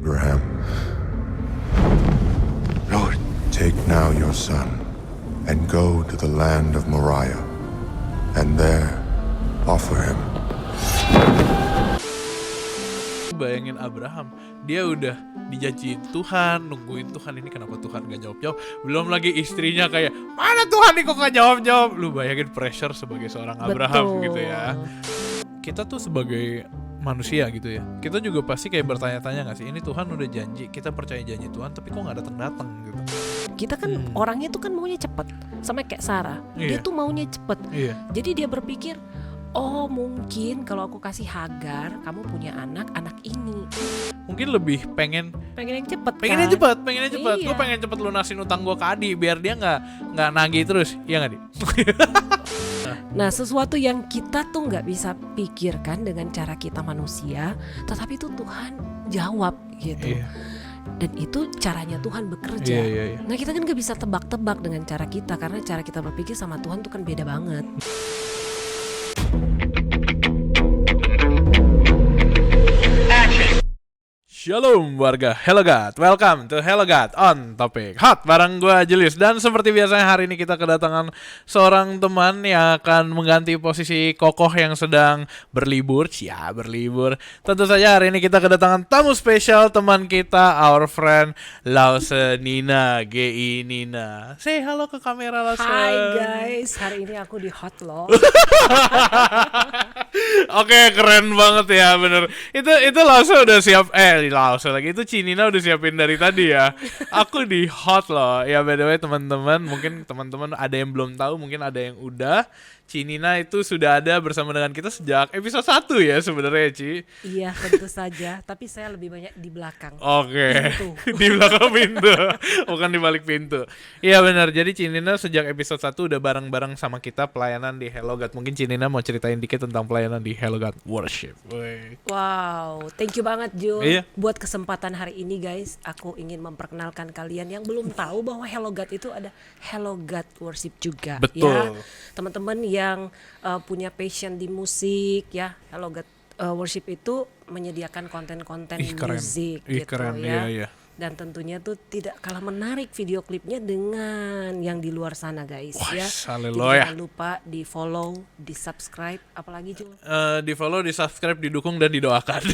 Abraham, Lord, take now your son and go to the land of Moriah, and there offer him. Bayangin Abraham, dia udah dijanjiin Tuhan, nungguin Tuhan, ini kenapa Tuhan gak jawab-jawab. Belum lagi istrinya kayak, mana Tuhan nih kok gak jawab-jawab. Lu bayangin pressure sebagai seorang Abraham. Betul. Gitu ya. Kita tuh sebagai manusia gitu ya, kita juga pasti kayak bertanya-tanya gak sih, ini Tuhan udah janji, kita percaya janji Tuhan, tapi kok gak datang-datang gitu. Kita kan orangnya tuh kan maunya cepet, sama kayak Sarah, dia tuh maunya cepet. Jadi dia berpikir, oh mungkin kalau aku kasih Hagar, kamu punya anak ini. Mungkin lebih pengen yang cepet kan? Pengen yang cepet. Gue pengen cepet lunasin utang gue ke Adi, biar dia nggak nagih terus, iya nggak Di? Nah, sesuatu yang kita tuh nggak bisa pikirkan dengan cara kita manusia, tetapi itu Tuhan jawab gitu. Dan itu caranya Tuhan bekerja. Nah, kita kan nggak bisa tebak-tebak dengan cara kita, karena cara kita berpikir sama Tuhan tuh kan beda banget. Shalom warga Hello God, welcome to Hello God on Topic Hot bareng gue Julius. Dan seperti biasanya hari ini kita kedatangan seorang teman yang akan mengganti posisi Kokoh yang sedang berlibur. Tentu saja hari ini kita kedatangan tamu spesial, teman kita, our friend Lause Nina, GI Nina. Say halo ke kamera Lause. Hai guys, hari ini aku di hot loh. Oke, keren banget ya, bener. Itu Lause udah siap, Lause lagi, itu Cinina udah siapin dari tadi ya. Aku di hot loh. Ya by the way teman-teman, mungkin teman-teman ada yang belum tahu, mungkin ada yang udah. Cinina itu sudah ada bersama dengan kita sejak episode 1 ya sebenarnya, Ci. Iya, tentu saja, tapi saya lebih banyak di belakang. Oke. Di belakang pintu, bukan di balik pintu. Iya benar. Jadi Cinina sejak episode 1 udah bareng-bareng sama kita pelayanan di Hello God. Mungkin Cinina mau ceritain dikit tentang pelayanan di Hello God Worship. Wow, thank you banget Jul. Iya. Buat kesempatan hari ini guys, aku ingin memperkenalkan kalian yang belum tahu bahwa Hello God itu ada Hello God Worship juga. Betul. Ya, teman-teman yang punya passion di musik ya, Hello God Worship itu menyediakan konten-konten musik gitu keren, ya. Iya. Dan tentunya tuh tidak kalah menarik video klipnya dengan yang di luar sana guys. Ya. Jadi jangan lupa di follow, di subscribe, apalagi Jul? Di follow, di subscribe, didukung dan didoakan.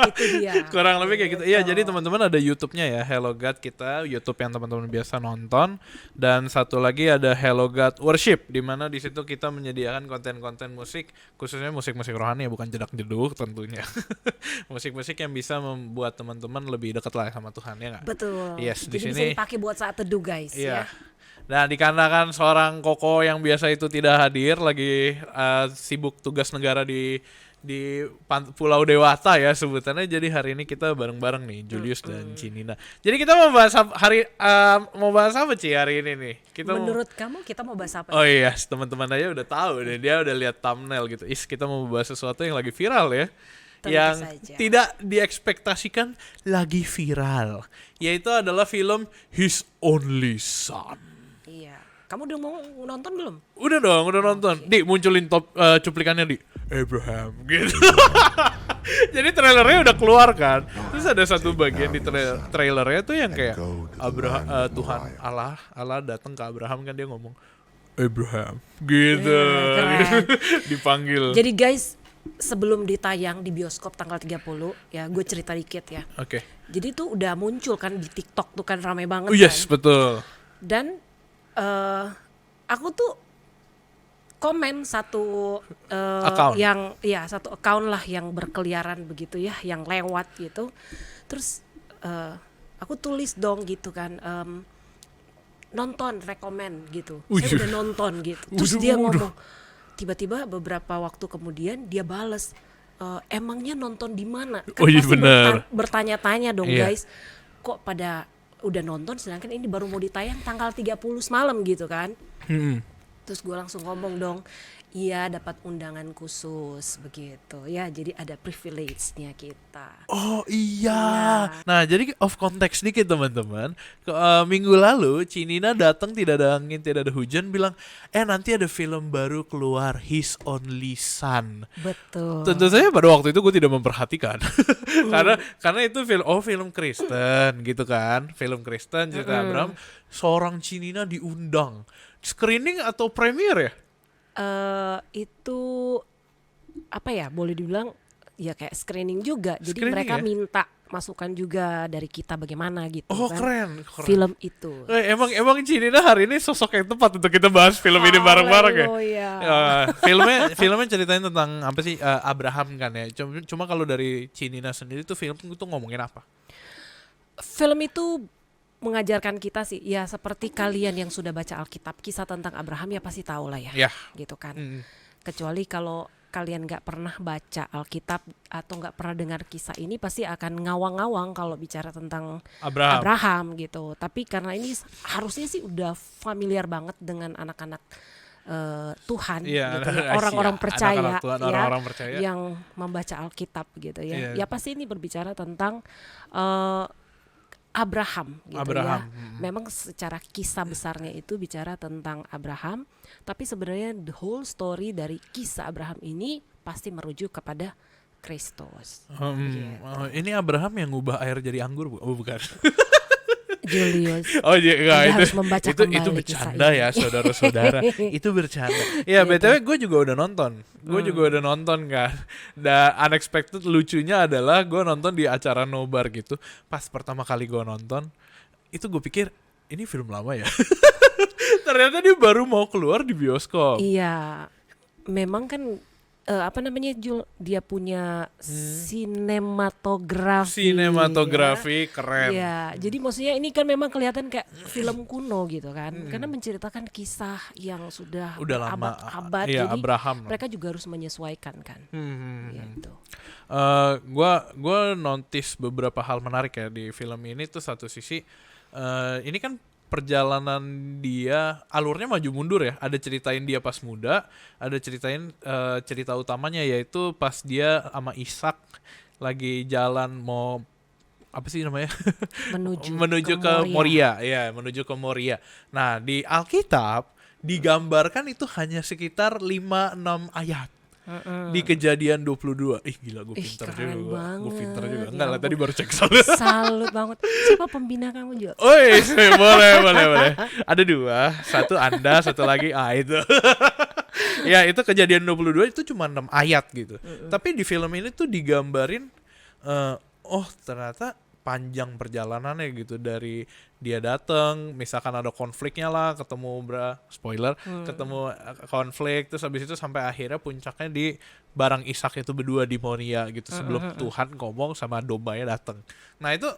Itu dia. Kurang lebih kayak gitu. Iya, jadi teman-teman ada YouTube-nya ya, Hello God kita, YouTube yang teman-teman biasa nonton. Dan satu lagi ada Hello God Worship, di mana di situ kita menyediakan konten-konten musik, khususnya musik-musik rohani ya, bukan jedak-jeduk tentunya. Musik-musik yang bisa membuat teman-teman lebih dekat lah sama Tuhan ya nggak? Betul. Yes, jadi di sini bisa dipakai buat saat teduh guys. Iya. Ya. Nah, dikarenakan seorang Koko yang biasa itu tidak hadir, lagi sibuk tugas negara di Pulau Dewata ya sebutannya. Jadi hari ini kita bareng-bareng nih, Julius dan Cinina. Jadi kita mau bahas mau bahas apa Ci hari ini nih? Menurut kamu kita mau bahas apa? Oh iya, teman-teman aja udah tahu deh, dia udah lihat thumbnail gitu. Kita mau bahas sesuatu yang lagi viral ya. Tentu yang saja. Tidak diekspektasikan lagi viral, yaitu adalah film His Only Son. Iya. Kamu udah mau nonton belum? Udah dong, udah nonton. Di munculin cuplikannya di Abraham gitu. Jadi trailernya udah keluar kan. Terus ada satu bagian di trailernya tuh yang kayak Abraham, Tuhan Allah datang ke Abraham kan, dia ngomong Abraham gitu. Dipanggil. Jadi guys, sebelum ditayang di bioskop tanggal 30 ya, gue cerita dikit ya. Oke. Jadi tuh udah muncul kan di TikTok tuh kan, ramai banget Yes, kan. betul. Dan aku tuh komen satu Account. satu account lah yang berkeliaran begitu ya, yang lewat gitu. Terus aku tulis dong gitu kan, nonton, rekomen gitu. Saya udah nonton gitu. Terus dia ngomong, tiba-tiba beberapa waktu kemudian dia bales, emangnya nonton di mana? Kan pasti bertanya-tanya dong guys, kok pada udah nonton sedangkan ini baru mau ditayang tanggal 30 semalam gitu kan. Terus gue langsung ngomong dong, Iya, dapat undangan khusus begitu ya. Jadi ada privilege-nya kita. Oh iya. Nah, jadi off context dikit teman-teman. Minggu lalu Cinina datang tidak ada angin, tidak ada hujan, bilang, nanti ada film baru keluar, His Only Son. Betul. Tentu saja pada waktu itu gue tidak memperhatikan. karena itu film Kristen gitu kan. Film Kristen cerita Abraham, seorang Cinina diundang. Screening atau premiere ya? Itu apa ya, boleh dibilang ya kayak screening juga. Jadi Screening mereka ya? minta masukan juga dari kita bagaimana gitu Oh kan. keren. Film itu. Emang Cinina hari ini sosok yang tepat untuk kita bahas film ini bareng-bareng ya. Haleluya. Filmnya ceritain tentang apa sih, Abraham kan ya. Cuma kalau dari Cinina sendiri tuh film itu ngomongin apa? Film itu mengajarkan kita sih, ya seperti kalian yang sudah baca Alkitab, kisah tentang Abraham ya pasti tahu lah ya, Ya. gitu kan. Mm. Kecuali kalau kalian nggak pernah baca Alkitab atau nggak pernah dengar kisah ini, pasti akan ngawang-ngawang kalau bicara tentang Abraham gitu. Tapi karena ini harusnya sih udah familiar banget dengan anak-anak Tuhan, Iya, gitu ya. Orang-orang percaya, anak-anak Tuhan, ya, orang-orang percaya. yang membaca Alkitab gitu ya. Iya. Ya pasti ini berbicara tentang Abraham gitu Abraham. ya. Memang secara kisah besarnya itu bicara tentang Abraham, tapi sebenarnya the whole story dari kisah Abraham ini pasti merujuk kepada Kristus. Gitu. Ini Abraham yang ngubah air jadi anggur, oh bukan? Julius. Oh iya, enggak, Anda itu harus membaca itu kembali bercanda kisah ini. ya, saudara-saudara. Itu bercanda. Ya, BTW gue juga udah nonton. Kan. Dan unexpected lucunya adalah gue nonton di acara nobar gitu. Pas pertama kali gue nonton, itu gue pikir ini film lama ya. Ternyata dia baru mau keluar di bioskop. Iya, memang kan apa namanya Jul, dia punya Sinematografi keren. Ya, jadi maksudnya ini kan memang kelihatan kayak film kuno gitu kan, karena menceritakan kisah yang sudah lama. abad-abad, Iya, jadi Abraham. mereka juga harus menyesuaikan kan. Gitu. Gue notice beberapa hal menarik ya di film ini. Tuh satu sisi, ini kan perjalanan dia alurnya maju mundur ya. Ada ceritain dia pas muda, ada ceritain cerita utamanya yaitu pas dia sama Ishak lagi jalan mau apa sih namanya? menuju ke Moria. Ya, menuju ke Moria. Nah, di Alkitab digambarkan itu hanya sekitar 5-6 ayat. Di Kejadian 22. Gila, gue pinter juga. Gue pinter juga. Enggak lah, tadi baru cek soalnya. Salut banget. Siapa pembina kamu juga? Boleh. Ada 2. Satu Anda, satu lagi itu. Ya, itu Kejadian 22 itu cuma 6 ayat gitu. Tapi di film ini tuh digambarin ternyata panjang perjalanannya gitu, dari dia datang, misalkan ada konfliknya lah, ketemu ketemu konflik, terus habis itu sampai akhirnya puncaknya di bareng Ishak itu berdua di Moria gitu, sebelum Tuhan ngomong sama dombanya datang. Nah itu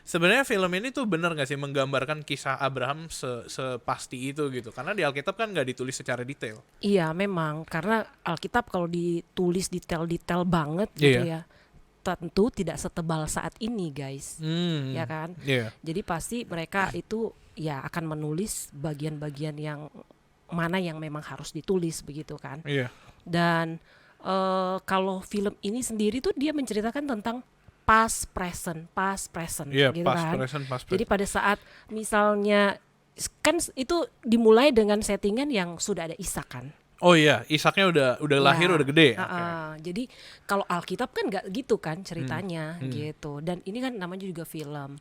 sebenarnya film ini tuh bener nggak sih menggambarkan kisah Abraham sepasti itu gitu, karena di Alkitab kan nggak ditulis secara detail. Iya memang, karena Alkitab kalau ditulis detail-detail banget gitu ya, tentu tidak setebal saat ini guys, ya kan? Jadi pasti mereka itu ya akan menulis bagian-bagian yang mana yang memang harus ditulis begitu kan? Dan kalau film ini sendiri tuh dia menceritakan tentang past present gitu kan? Past present. Jadi pada saat misalnya kan itu dimulai dengan settingan yang sudah ada Ishak kan? Oh iya, Ishaknya udah lahir, udah gede. Jadi kalau Alkitab kan nggak gitu kan ceritanya gitu. Dan ini kan namanya juga film.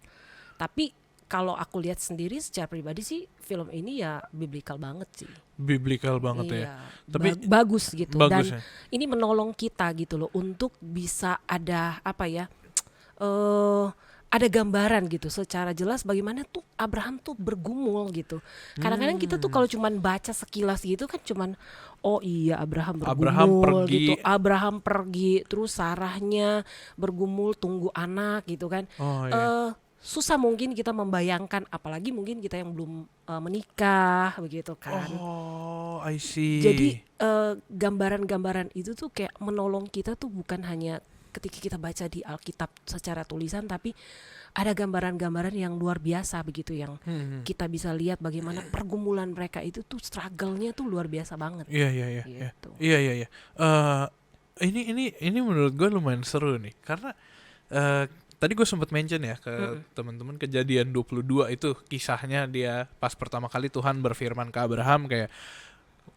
Tapi kalau aku lihat sendiri secara pribadi sih film ini ya biblical banget sih. Biblical banget ya. Tapi bagus gitu. Bagus, dan ya. Ini menolong kita gitu loh untuk bisa ada apa ya? Ada gambaran gitu secara jelas bagaimana tuh Abraham tuh bergumul gitu. Kadang-kadang kita tuh kalau cuman baca sekilas gitu kan cuman oh iya Abraham bergumul gitu. Abraham pergi terus Sarahnya bergumul tunggu anak gitu kan. Susah mungkin kita membayangkan, apalagi mungkin kita yang belum menikah begitu kan. Oh, I see. Jadi gambaran-gambaran itu tuh kayak menolong kita tuh bukan hanya ketika kita baca di Alkitab secara tulisan, tapi ada gambaran-gambaran yang luar biasa begitu yang kita bisa lihat bagaimana pergumulan mereka itu tuh struggle-nya tuh luar biasa banget. Iya. Gitu. Iya. Ini menurut gue lumayan seru nih karena tadi gue sempat mention ya ke teman-teman kejadian 22 itu kisahnya dia pas pertama kali Tuhan berfirman ke Abraham kayak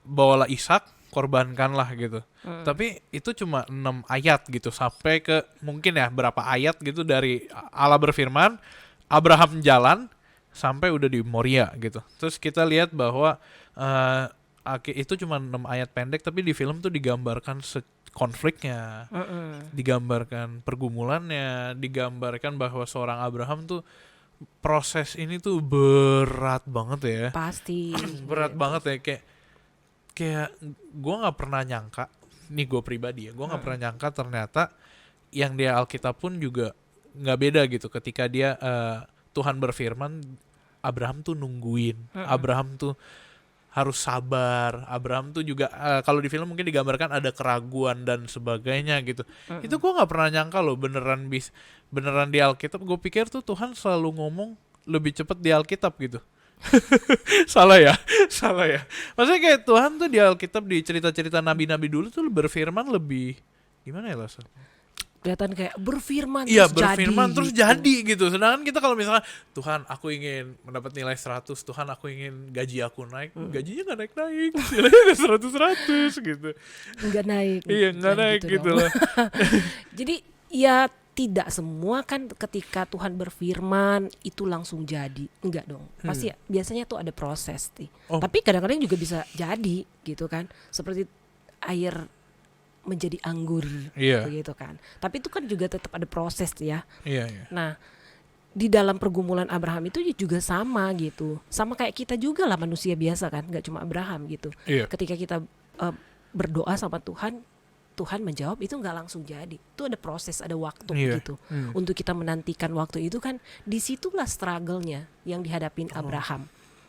bawalah Ishak, korbankanlah gitu. Tapi itu cuma 6 ayat gitu sampai ke mungkin ya berapa ayat gitu dari Allah berfirman, Abraham jalan sampai udah di Moria gitu. Terus kita lihat bahwa itu cuma 6 ayat pendek tapi di film tuh digambarkan konfliknya, digambarkan pergumulannya, digambarkan bahwa seorang Abraham tuh proses ini tuh berat banget ya. Pasti. Berat banget ya kayak gue nggak pernah nyangka, nih gue pribadi ya, gue nggak pernah nyangka ternyata yang di Alkitab pun juga nggak beda gitu. Ketika dia Tuhan berfirman, Abraham tuh nungguin, Abraham tuh harus sabar. Abraham tuh juga kalau di film mungkin digambarkan ada keraguan dan sebagainya gitu. Itu gue nggak pernah nyangka loh beneran di Alkitab. Gue pikir tuh Tuhan selalu ngomong lebih cepat di Alkitab gitu. Salah ya. Maksudnya kayak Tuhan tuh di Alkitab di cerita-cerita nabi-nabi dulu tuh berfirman lebih gimana ya Las? Kelihatan kayak berfirman Iya, terus berfirman jadi, terus gitu. jadi gitu. Sedangkan kita kalau misalkan Tuhan aku ingin mendapat nilai 100, Tuhan aku ingin gaji aku naik, gajinya nggak naik, nilainya nggak 100 gitu. Nggak naik. Iya, nggak Jangan naik gitu dong. loh. Jadi ya tidak semua kan ketika Tuhan berfirman itu langsung jadi. Enggak dong. Pasti biasanya tuh ada proses nih. Oh. Tapi kadang-kadang juga bisa jadi gitu kan. Seperti air menjadi anggur Iya. begitu kan. Tapi itu kan juga tetap ada proses ya. Iya. Nah, di dalam pergumulan Abraham itu juga sama gitu. Sama kayak kita juga lah manusia biasa kan, nggak cuma Abraham gitu. Iya. Ketika kita berdoa sama Tuhan, Tuhan menjawab itu nggak langsung jadi. Itu ada proses, ada waktu Iya. gitu. Untuk kita menantikan waktu itu kan, disitulah struggle-nya yang dihadapin Abraham.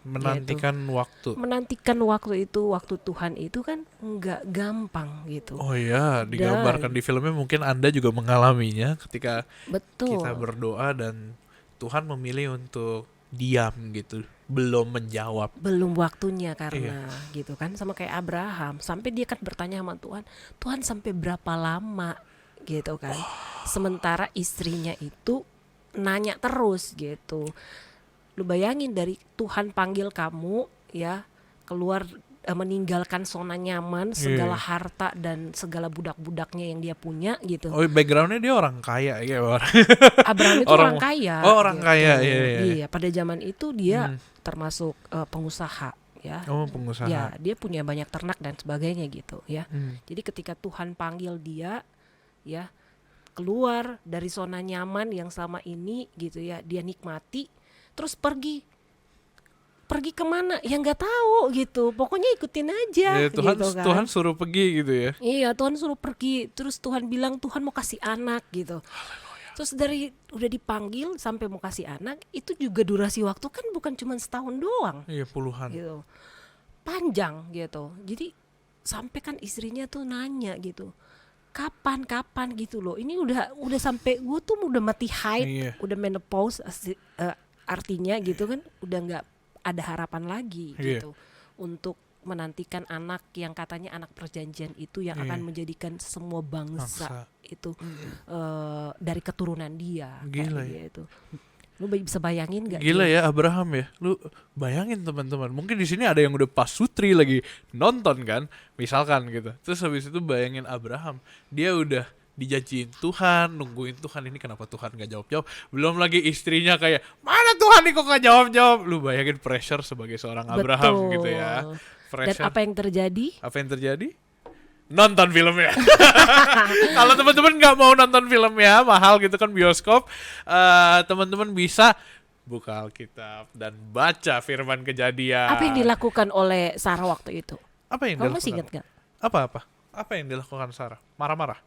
Menantikan waktu. Menantikan waktu itu, waktu Tuhan itu kan nggak gampang gitu. Oh iya, digambarkan di filmnya mungkin Anda juga mengalaminya ketika Betul. kita berdoa dan Tuhan memilih untuk diam gitu, belum menjawab. Belum waktunya karena gitu kan, sama kayak Abraham sampai dia kan bertanya sama Tuhan, Tuhan sampai berapa lama gitu kan. Sementara istrinya itu nanya terus gitu. Lu bayangin dari Tuhan panggil kamu ya keluar, meninggalkan zona nyaman, segala harta dan segala budak-budaknya yang dia punya gitu. Oh, backgroundnya dia orang kaya ya. Abraham itu orang kaya. Oh, orang gitu. kaya. Iya. Iya, pada zaman itu dia termasuk pengusaha ya. Oh, pengusaha. Ya, dia punya banyak ternak dan sebagainya gitu ya. Jadi ketika Tuhan panggil dia ya keluar dari zona nyaman yang selama ini gitu ya, dia nikmati, terus pergi kemana ya nggak tahu gitu, pokoknya ikutin aja Ya, Tuhan, gitu kan. Tuhan suruh pergi gitu ya. Iya, Tuhan suruh pergi, terus Tuhan bilang Tuhan mau kasih anak gitu. Terus dari udah dipanggil sampai mau kasih anak itu juga durasi waktu kan bukan cuma setahun doang Iya, puluhan. gitu, panjang gitu. Jadi sampai kan istrinya tuh nanya gitu, kapan gitu loh, ini udah sampai gue tuh udah mati haid, Iya. udah menopause, artinya gitu kan udah nggak ada harapan lagi gitu untuk menantikan anak yang katanya anak perjanjian itu yang akan menjadikan semua bangsa itu dari keturunan dia. Gila kayak ya. gitu. Lu bisa bayangin nggak? Gila ya Abraham ya. Lu bayangin teman-teman. Mungkin di sini ada yang udah pas sutri lagi nonton kan, misalkan gitu. Terus habis itu bayangin Abraham, dia udah dijanjiin Tuhan, nungguin Tuhan, ini kenapa Tuhan gak jawab-jawab. Belum lagi istrinya kayak, mana Tuhan nih kok gak jawab-jawab. Lu bayangin pressure sebagai seorang Abraham. Betul. Gitu ya. Pressure. Dan apa yang terjadi? Apa yang terjadi? Nonton filmnya. Kalau teman-teman nggak mau nonton filmnya, mahal gitu kan bioskop, teman-teman bisa buka Alkitab dan baca firman Kejadian. Apa yang dilakukan oleh Sarah waktu itu? Apa yang Kamu dilakukan? masih ingat nggak? Apa yang dilakukan Sarah? Marah-marah?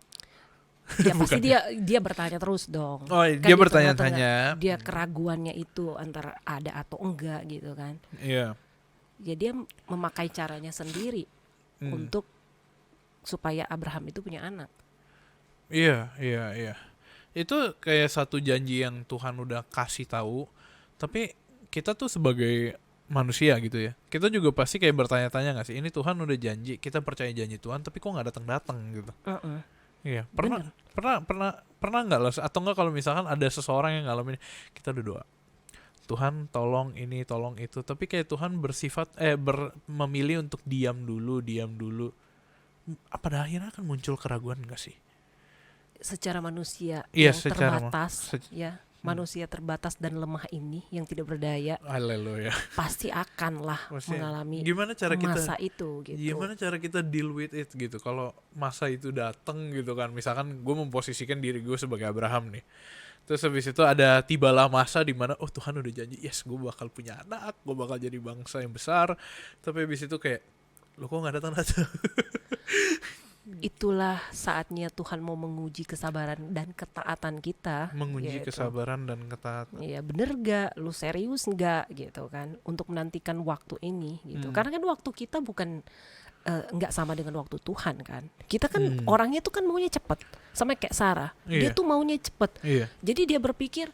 Ya pasti dia bertanya terus dong. Oh, kan dia di bertanya-tanya. Dia keraguannya itu antara ada atau enggak gitu kan. Iya. Ya dia memakai caranya sendiri untuk supaya Abraham itu punya anak. Iya, iya, iya. Itu kayak satu janji yang Tuhan udah kasih tahu, tapi kita tuh sebagai manusia gitu ya. Kita juga pasti kayak bertanya-tanya nggak sih, ini Tuhan udah janji, kita percaya janji Tuhan, tapi kok nggak datang-datang gitu. Heeh. Iya, pernah nggak loh, atau nggak kalau misalkan ada seseorang yang ngalamin, kita udah doa, Tuhan tolong ini, tolong itu, tapi kayak Tuhan memilih untuk diam dulu. Pada akhirnya akan muncul keraguan nggak sih? Secara manusia Iya, yang secara terbatas, ya, manusia terbatas dan lemah ini yang tidak berdaya Haleluya. pasti akanlah Maksudnya, mengalami gimana cara kita masa itu gitu. gimana cara kita deal with it gitu kalau masa itu dateng gitu kan, misalkan gue memposisikan diri gue sebagai Abraham nih, terus habis itu ada tibalah masa di mana oh Tuhan udah janji, yes gue bakal punya anak, gue bakal jadi bangsa yang besar, tapi habis itu kayak lo kok nggak datang. Itulah saatnya Tuhan mau menguji kesabaran dan ketaatan kita. Menguji gitu. kesabaran dan ketaatan. Iya, bener gak? Lu serius gak? Gitu kan, untuk menantikan waktu ini gitu. Karena kan waktu kita bukan nggak sama dengan waktu Tuhan kan. Kita kan orangnya tuh kan maunya cepet, sama kayak Sarah. Dia Iya. tuh maunya cepet. Iya. Jadi dia berpikir,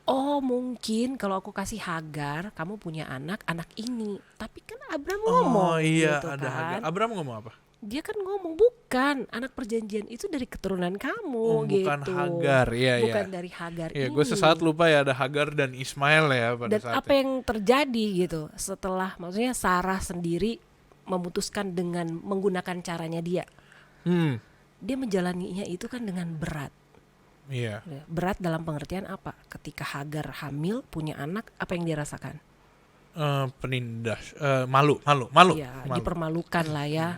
oh mungkin kalau aku kasih Hagar, kamu punya anak ini. Tapi kan Abraham ngomong Iya, gitu ada kan. Hagar. Abraham ngomong apa? Dia kan ngomong, bukan, anak perjanjian itu dari keturunan kamu gitu. Bukan Hagar, iya. Bukan dari Hagar Iya, ini. gue sesaat lupa ya ada Hagar dan Ismail ya pada Dan saat apa yang terjadi gitu setelah, maksudnya Sarah sendiri memutuskan dengan menggunakan caranya dia. Dia menjalaninya itu kan dengan berat. Iya. Ya, berat dalam pengertian apa? Ketika Hagar hamil punya anak, apa yang dia rasakan? Penindas, malu. Ya, dipermalukan lah ya.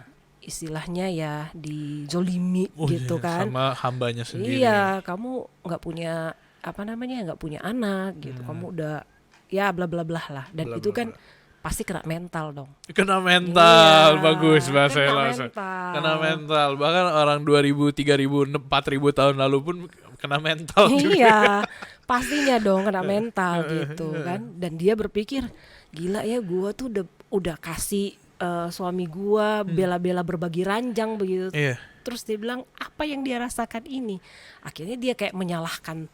Istilahnya ya dijolimi gitu iya, kan. sama hambanya sendiri. Iya, kamu nggak punya nggak punya anak gitu. Kamu udah ya bla bla bla lah. Dan Bla, itu bla, kan bla. pasti kena mental dong. Kena mental, Iya, bagus bahasanya kena langsung. mental. Kena mental. Bahkan orang 2000, 3000, 4000 tahun lalu pun kena mental juga. Iya, pastinya dong kena mental gitu kan. Dan dia berpikir, gila ya, gua tuh udah kasih suami gua bela-bela berbagi ranjang begitu. Iya. Terus dia bilang, apa yang dia rasakan ini? Akhirnya dia kayak menyalahkan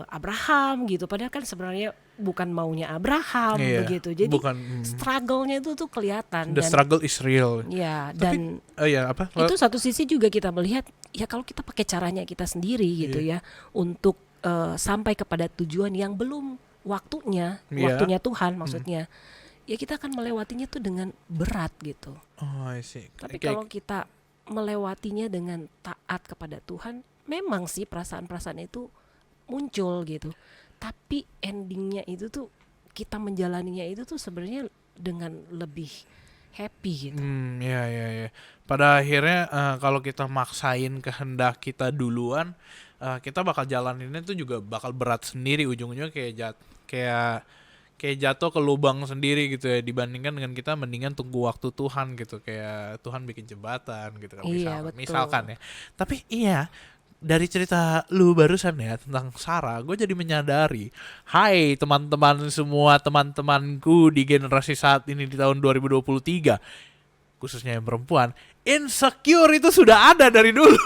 Abraham gitu. Padahal kan sebenarnya bukan maunya Abraham Iya, begitu. Jadi bukan, struggle-nya itu tuh kelihatan. The Dan struggle is real. ya, Tapi, dan apa? itu satu sisi juga kita melihat, ya kalau kita pakai caranya kita sendiri gitu ya, untuk sampai kepada tujuan yang belum waktunya, Iya. waktunya Tuhan maksudnya, ya kita akan melewatinya tuh dengan berat gitu. Oh, I see. Tapi Kayak- kalau kita melewatinya dengan taat kepada Tuhan, memang sih perasaan-perasaan itu muncul gitu. Tapi endingnya itu tuh, kita menjalaninya itu tuh sebenarnya dengan lebih happy gitu. Ya. Pada akhirnya kalau kita maksain kehendak kita duluan, kita bakal jalaninnya tuh juga bakal berat sendiri, ujung-ujungnya kayak jatuh ke lubang sendiri gitu ya, dibandingkan dengan kita mendingan tunggu waktu Tuhan gitu, kayak Tuhan bikin jembatan gitu kan, Iya, betul. misalkan ya. Tapi iya, dari cerita lu barusan ya tentang Sarah, gue jadi menyadari, hai teman-teman semua, teman-temanku di generasi saat ini di tahun 2023, khususnya yang perempuan, insecure itu sudah ada dari dulu.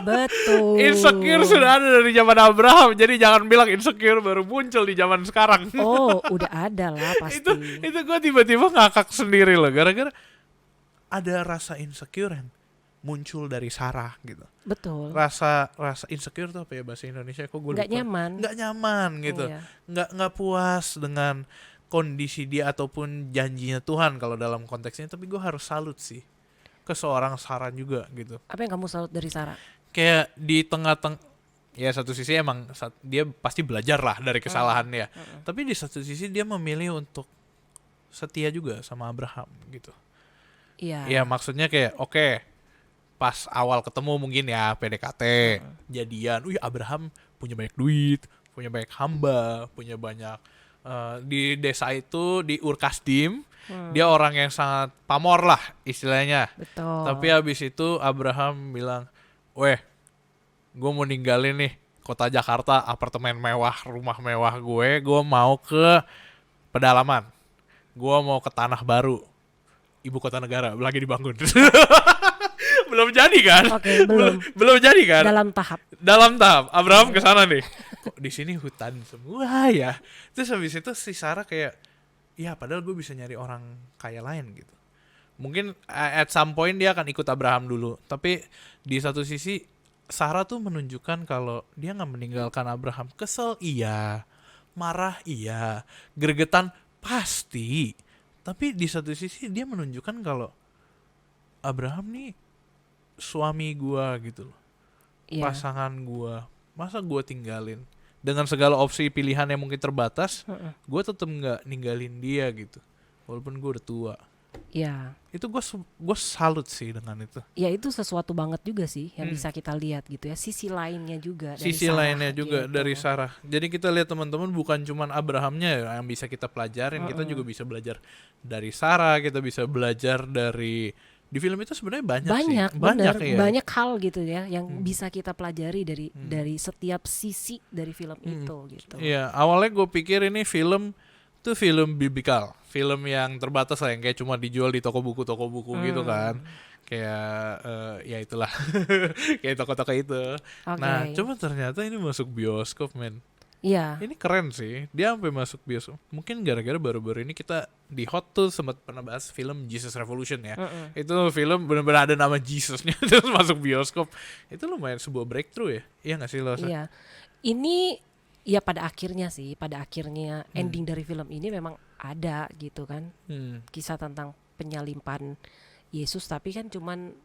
Betul. Insecure sudah ada dari zaman Abraham, jadi jangan bilang insecure baru muncul di zaman sekarang. Oh, udah ada lah pasti. itu gue tiba-tiba ngakak sendiri loh, gara-gara ada rasa insecure yang muncul dari Sarah gitu. Betul. Rasa insecure tuh apa ya bahasa Indonesia, kok gue lupa. Nggak nyaman gitu. Iya. Nggak puas dengan kondisi dia ataupun janjinya Tuhan kalau dalam konteksnya. Tapi gue harus salut sih ke seorang Sarah juga gitu. Apa yang kamu salut dari Sarah? Kayak di tengah-tengah, ya satu sisi emang dia pasti belajar lah dari kesalahannya. Tapi di satu sisi dia memilih untuk setia juga sama Abraham gitu. Iya. Ya maksudnya kayak oke, pas awal ketemu mungkin ya PDKT, jadian, Abraham punya banyak duit, punya banyak hamba, punya banyak di desa itu, di Ur Kasdim, dia orang yang sangat pamor lah istilahnya. Betul. Tapi habis itu Abraham bilang, gue mau ninggalin nih kota Jakarta, apartemen mewah, rumah mewah gue mau ke pedalaman, gue mau ke tanah baru, ibu kota negara lagi dibangun. belum jadi kan? Oke, belum jadi kan? dalam tahap. Abraham ke sana nih. Kok di sini hutan semua ya? Terus habis itu si Sarah kayak, ya padahal gue bisa nyari orang kaya lain gitu. Mungkin at some point dia akan ikut Abraham dulu. Tapi di satu sisi Sarah tuh menunjukkan kalau dia nggak meninggalkan Abraham. Kesel iya, marah iya, gregetan pasti. Tapi di satu sisi dia menunjukkan kalau Abraham nih suami gua gitu loh. Iya. Pasangan gua. Masa gua tinggalin? Dengan segala opsi pilihan yang mungkin terbatas, gua tetap nggak ninggalin dia gitu. Walaupun gua udah tua. Iya. Itu gua salut sih dengan itu. Ya itu sesuatu banget juga sih yang bisa kita lihat gitu ya. Sisi lainnya juga dari Sisi Sarah lainnya juga gitu. dari Sarah. Jadi kita lihat teman-teman bukan cuman Abrahamnya yang bisa kita pelajarin, kita juga bisa belajar dari Sarah, kita bisa belajar dari di film itu sebenarnya banyak sih. bener, Ya. banyak hal gitu ya yang bisa kita pelajari dari setiap sisi dari film itu gitu. Iya, awalnya gue pikir ini film tuh film biblical, film yang terbatas lah, yang kayak cuma dijual di toko buku gitu kan. Kayak ya itulah kayak toko-toko itu. Nah cuma ternyata ini masuk bioskop men. Iya. Ini keren sih, dia sampai masuk bioskop. Mungkin gara-gara baru-baru ini kita di Hot tuh sempat pernah bahas film Jesus Revolution ya. Itu film benar-benar ada nama Jesusnya terus masuk bioskop. Itu lumayan sebuah breakthrough ya. Iya nggak sih lo? Iya. Ini ya pada akhirnya ending dari film ini memang ada gitu kan. Kisah tentang penyalipan Yesus, tapi kan cuman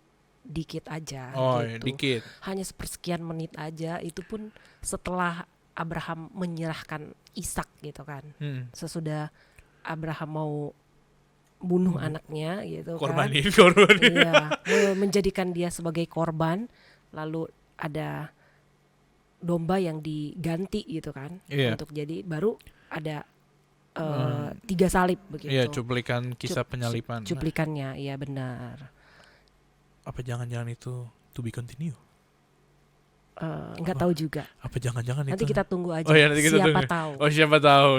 dikit aja gitu. Dikit. Hanya sepersekian menit aja, itu pun setelah Abraham menyerahkan Ishak gitu kan. Sesudah Abraham mau bunuh anaknya gitu korban. Iya, menjadikan dia sebagai korban, lalu ada domba yang diganti gitu kan. Untuk jadi baru ada 3 salib begitu. Iya, cuplikan kisah penyalipan. Cuplikannya, iya benar. Apa jangan-jangan itu to be continue? Nggak tahu juga. Apa jangan-jangan nanti itu? kita tunggu aja. Nanti kita siapa tunggu. tahu.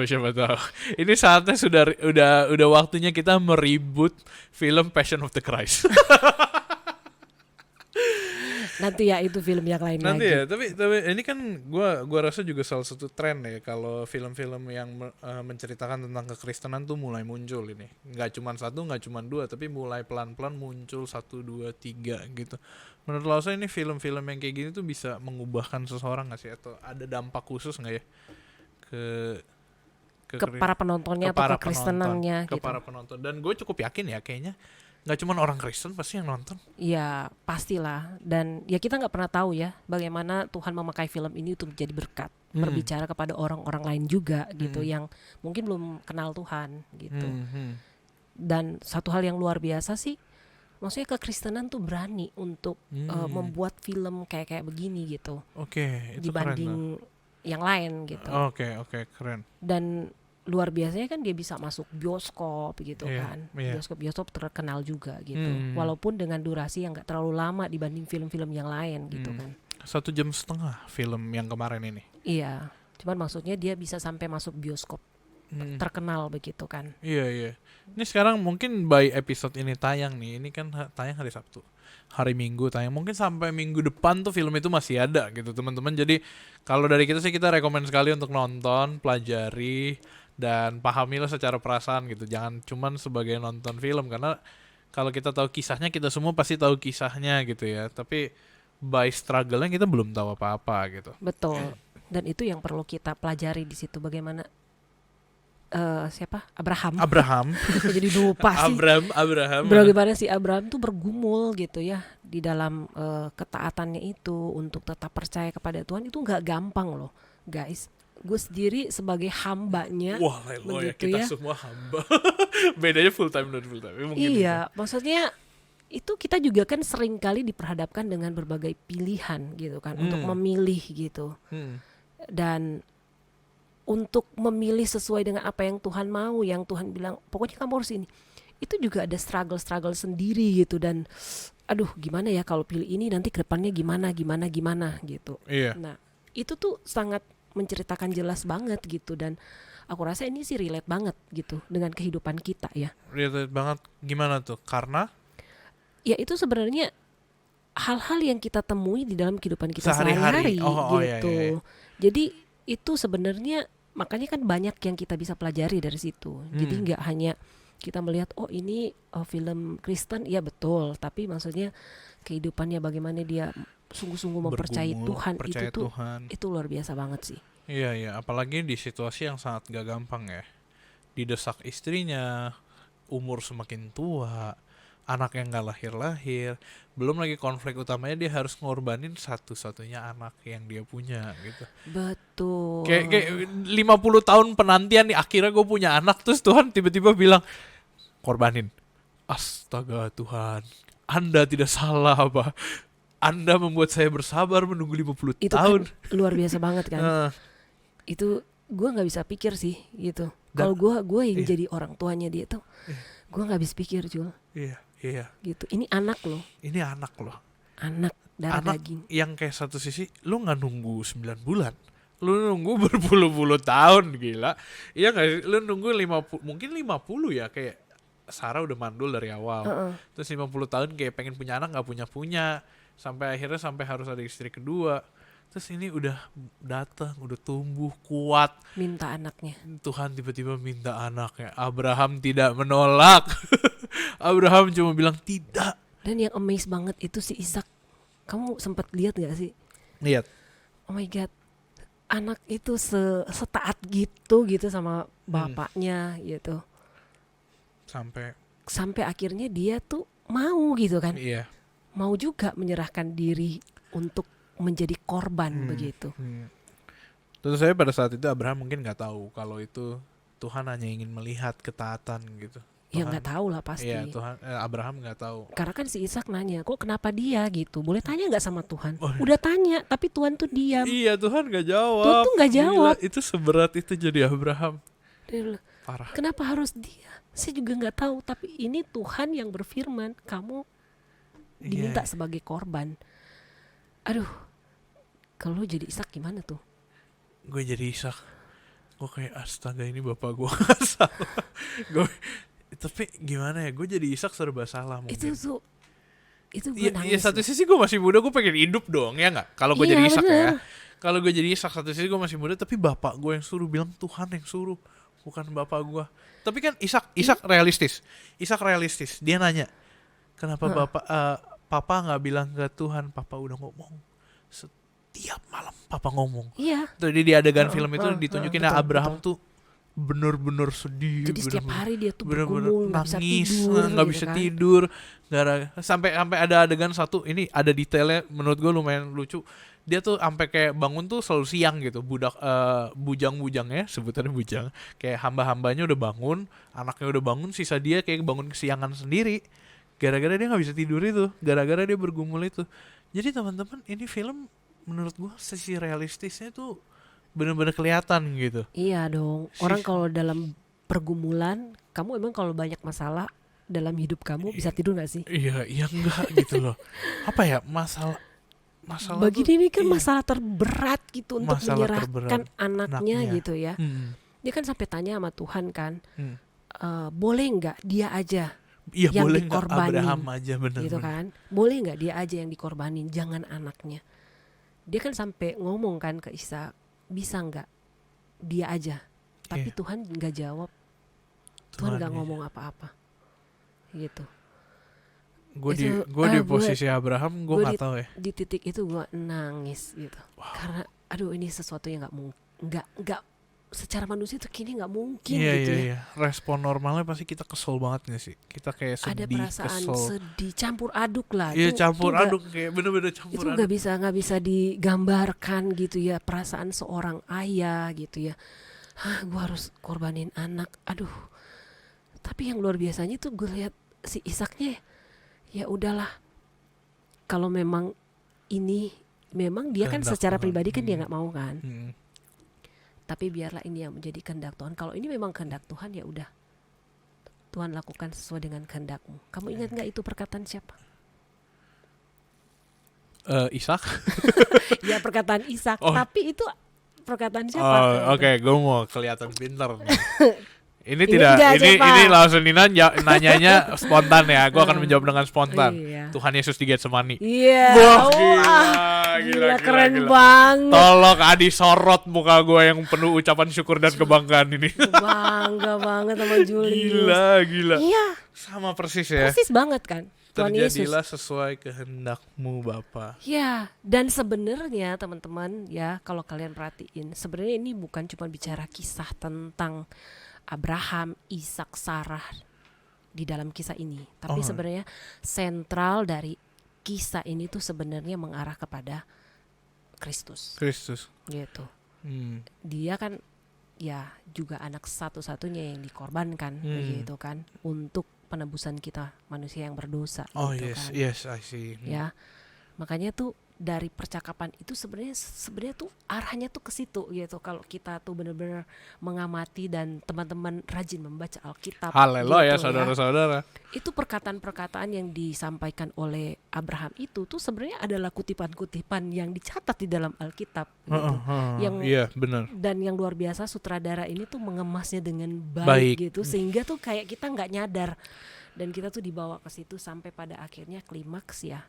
Siapa tahu. Ini saatnya udah waktunya kita mereboot film Passion of the Christ. Nanti ya itu film yang lain Nanti lagi. ya, tapi ini kan gua rasa juga salah satu tren ya kalau film-film yang menceritakan tentang kekristenan tuh mulai muncul ini. Nggak cuma satu, nggak cuma dua, tapi mulai pelan-pelan muncul 1, 2, 3 gitu. Menurut lo ini film-film yang kayak gini tuh bisa mengubahkan seseorang nggak sih, atau ada dampak khusus nggak ya ke para penontonnya atau kekristenannya ke gitu. para penonton. Dan gue cukup yakin ya kayaknya nggak cuma orang Kristen pasti yang nonton. Iya pastilah, dan ya kita nggak pernah tahu ya bagaimana Tuhan memakai film ini untuk menjadi berkat, berbicara kepada orang-orang lain juga gitu yang mungkin belum kenal Tuhan gitu. Dan satu hal yang luar biasa sih, maksudnya kekristenan tuh berani untuk membuat film kayak begini gitu. Itu dibanding yang lain gitu. Oke, keren. Dan luar biasanya kan dia bisa masuk bioskop gitu kan. Bioskop terkenal juga gitu. Walaupun dengan durasi yang gak terlalu lama dibanding film-film yang lain gitu kan. 1,5 jam film yang kemarin ini. Iya, cuman maksudnya dia bisa sampai masuk bioskop terkenal begitu kan. Iya. Ini sekarang mungkin by episode ini tayang nih. Ini kan tayang hari Sabtu. Hari Minggu tayang. Mungkin sampai minggu depan tuh film itu masih ada gitu teman-teman. Jadi kalau dari kita sih kita rekomen sekali untuk nonton, pelajari, dan pahamilah secara perasaan gitu. Jangan cuman sebagai nonton film, karena kalau kita tahu kisahnya, kita semua pasti tahu kisahnya gitu ya. Tapi by struggle-nya kita belum tahu apa-apa gitu. Betul. Dan itu yang perlu kita pelajari di situ, bagaimana Abraham. Jadi lupa sih. Abraham. Bagaimana si Abraham tuh bergumul gitu ya di dalam ketaatannya itu untuk tetap percaya kepada Tuhan. Itu nggak gampang loh, guys. Gue sendiri sebagai hambanya, wah, ya kita semua hamba. Bedanya full time dan full time. Iya, maksudnya itu kita juga kan sering kali diperhadapkan dengan berbagai pilihan gitu kan, untuk memilih gitu. Dan untuk memilih sesuai dengan apa yang Tuhan mau, yang Tuhan bilang pokoknya kamu harus ini. Itu juga ada struggle sendiri gitu, dan aduh gimana ya kalau pilih ini nanti ke depannya gimana gitu. Iya. Nah, itu tuh sangat menceritakan jelas banget gitu, dan aku rasa ini sih relate banget gitu dengan kehidupan kita ya. Relate banget gimana tuh? Karena ya itu sebenarnya hal-hal yang kita temui di dalam kehidupan kita Sehari-hari. sehari-hari Iya, gitu. iya. Jadi itu sebenarnya makanya kan banyak yang kita bisa pelajari dari situ. Jadi nggak hanya kita melihat ini film Kristen, ya betul, tapi maksudnya kehidupannya bagaimana dia sungguh-sungguh mempercayai Bergumul, Tuhan, percaya itu tuh Tuhan. itu luar biasa banget sih. Iya, iya, apalagi di situasi yang sangat gak gampang ya. Didesak istrinya, umur semakin tua, anak yang gak lahir-lahir, belum lagi konflik utamanya dia harus ngorbanin satu-satunya anak yang dia punya gitu. Betul. Kayak 50 tahun penantian nih, akhirnya gue punya anak, terus Tuhan tiba-tiba bilang korbanin. Astaga Tuhan, Anda tidak salah apa? Anda membuat saya bersabar menunggu 50 itu tahun. kan luar biasa banget kan. Nah, Itu gue nggak bisa pikir sih gitu. Dan- Kalau gue yang iya. jadi orang tuanya dia tuh, gue nggak habis pikir Jul. iya, iya. Gitu. Ini anak loh, Ini anak loh. anak darah Anak daging. yang kayak satu sisi lu nggak nunggu 9 bulan, lu nunggu berpuluh-puluh tahun, gila. Iya nggak sih? Lu nunggu 50, mungkin 50 ya, kayak Sarah udah mandul dari awal. Terus 50 tahun kayak pengen punya anak, nggak punya, sampai akhirnya sampai harus ada istri kedua. Terus ini udah datang, udah tumbuh kuat, Minta anaknya. Tuhan tiba-tiba minta anaknya. Abraham tidak menolak. Abraham cuma bilang tidak. Dan yang amazed banget itu si Ishak. Kamu sempat lihat gak sih? Lihat. Oh my god, anak itu setaat gitu sama bapaknya gitu. Sampai akhirnya dia tuh mau gitu kan. Iya. Mau juga menyerahkan diri untuk menjadi korban begitu. Tentu saja pada saat itu Abraham mungkin nggak tahu kalau itu Tuhan hanya ingin melihat ketaatan gitu. Ya nggak tahu lah pasti. Iya, Abraham nggak tahu. Karena kan si Ishak nanya, kok kenapa dia gitu? Boleh tanya nggak sama Tuhan? Oh, iya. Udah tanya, tapi Tuhan tuh diam. Iya, Tuhan nggak jawab. Tuhan tuh nggak jawab. Gila, itu seberat itu jadi Abraham. Dia bilang, Parah. kenapa harus dia? Saya juga nggak tahu. Tapi ini Tuhan yang berfirman, kamu diminta Iya. sebagai korban. Aduh, kalau jadi Ishak gimana tuh? Gue jadi Ishak. Gue kayak astaga, ini bapak gue nggak salah. Tapi gimana ya? Gue jadi Ishak serba salah mungkin. Itu gue Iya, nangis. satu sisi gue masih muda, gue pengen hidup dong, ya nggak? Kalau gue Iya, jadi Ishak ya. bener. Kalau gue jadi Ishak, satu sisi gue masih muda, tapi bapak gue yang suruh, bilang Tuhan yang suruh, bukan bapak gue. Tapi kan Ishak realistis. Ishak realistis. Dia nanya, kenapa papa nggak bilang ke Tuhan? Papa udah ngomong. Setiap malam papa ngomong. Iya. Tadi di adegan film itu ditunjukin betul, Abraham tuh bener-bener sedih. Jadi setiap bener-bener- hari dia tuh bener-bener bergumul, nggak bisa nangis, tidur, nggak gitu bisa kan. tidur. Sampai ada adegan satu, ini ada detailnya menurut gue lumayan lucu. Dia tuh sampai kayak bangun tuh selalu siang gitu. Bujang-bujangnya, sebutannya bujang, kayak hamba-hambanya udah bangun, anaknya udah bangun, sisa dia kayak bangun kesiangan sendiri. Gara-gara dia nggak bisa tidur itu, gara-gara dia bergumul itu. Jadi teman-teman, ini film menurut gue sisi realistisnya tuh benar-benar kelihatan gitu. Iya dong. Orang kalau dalam pergumulan, kamu emang kalau banyak masalah dalam hidup kamu bisa tidur gak sih? Iya, iya enggak gitu loh. Apa ya, masalah Bagi tuh, dia ini kan iya. masalah terberat gitu untuk Masalah menyerahkan terberat anaknya anaknya. gitu ya. Dia kan sampai tanya sama Tuhan kan, Hmm. boleh nggak dia aja Iya, yang boleh nggak dikorbanin, Abraham aja, bener. gitu kan? Boleh nggak dia aja yang dikorbanin, jangan anaknya. Dia kan sampai ngomong kan ke Ishak, bisa nggak dia aja? Tapi Iya. Tuhan nggak jawab. Tuhan nggak aja. ngomong apa-apa, gitu. Gue Itu, di gue- posisi Abraham, gue gue nggak tahu ya. Di titik itu gue nangis gitu, karena aduh ini sesuatu yang nggak secara manusia tuh kini nggak mungkin Iya, gitu iya, ya. iya. Respon normalnya pasti kita kesel banget gak sih? Kita kayak sedih, Ada perasaan kesel. sedih, campur aduk lah. Iya, Itu campur nggak- aduk, kayak bener-bener campur Itu aduk. nggak bisa digambarkan gitu ya, perasaan seorang ayah gitu ya. Gue harus korbanin anak, aduh. Tapi yang luar biasanya tuh gue lihat si Ishaknya, ya udahlah. Kalau memang ini memang dia kan Kehendak secara Tuhan. pribadi kan dia nggak mau kan. Hmm. Tapi biarlah ini yang menjadi kehendak Tuhan. Kalau ini memang kehendak Tuhan, ya udah. Tuhan lakukan sesuai dengan kehendakmu. Kamu ingat nggak itu perkataan siapa? Ishak? Ya perkataan Ishak. Oh. Tapi itu perkataan siapa? Oh, oke, gue mau kelihatan pintar nih. Ini Ini tidak, enggak, ini Cepa. ini langsung Nina nanyanya spontan ya. Gue akan menjawab dengan spontan. Iya. Tuhan Yesus di Getsemani. Iya. Wah, Wah, gila, keren gila. banget. Tolong Adi sorot muka gue yang penuh ucapan syukur dan kebanggaan ini. Bangga banget sama Julius. Gila. Iya, Sama persis ya. persis banget kan. Tuhan Yesus. Terjadilah sesuai kehendakmu Bapa. Ya, dan sebenarnya teman-teman ya, kalau kalian perhatiin, sebenarnya ini bukan cuma bicara kisah tentang Abraham, Ishak, Sarah di dalam kisah ini, tapi Oh. sebenarnya sentral dari kisah ini tuh sebenarnya mengarah kepada Kristus, Kristus. gitu. Hmm. Dia kan ya juga anak satu-satunya yang dikorbankan, begitu kan, untuk penebusan kita manusia yang berdosa. Oh gitu yes, kan. yes, I see. Ya, makanya tuh dari percakapan itu sebenarnya tuh arahnya tuh ke situ gitu. Kalau kita tuh benar-benar mengamati dan teman-teman rajin membaca Alkitab, Haleluya gitu saudara-saudara. itu perkataan-perkataan yang disampaikan oleh Abraham itu tuh sebenarnya adalah kutipan-kutipan yang dicatat di dalam Alkitab gitu. Yang Iya benar. dan yang luar biasa sutradara ini tuh mengemasnya dengan Baik. baik gitu, sehingga tuh kayak kita nggak nyadar dan kita tuh dibawa ke situ sampai pada akhirnya klimaks ya.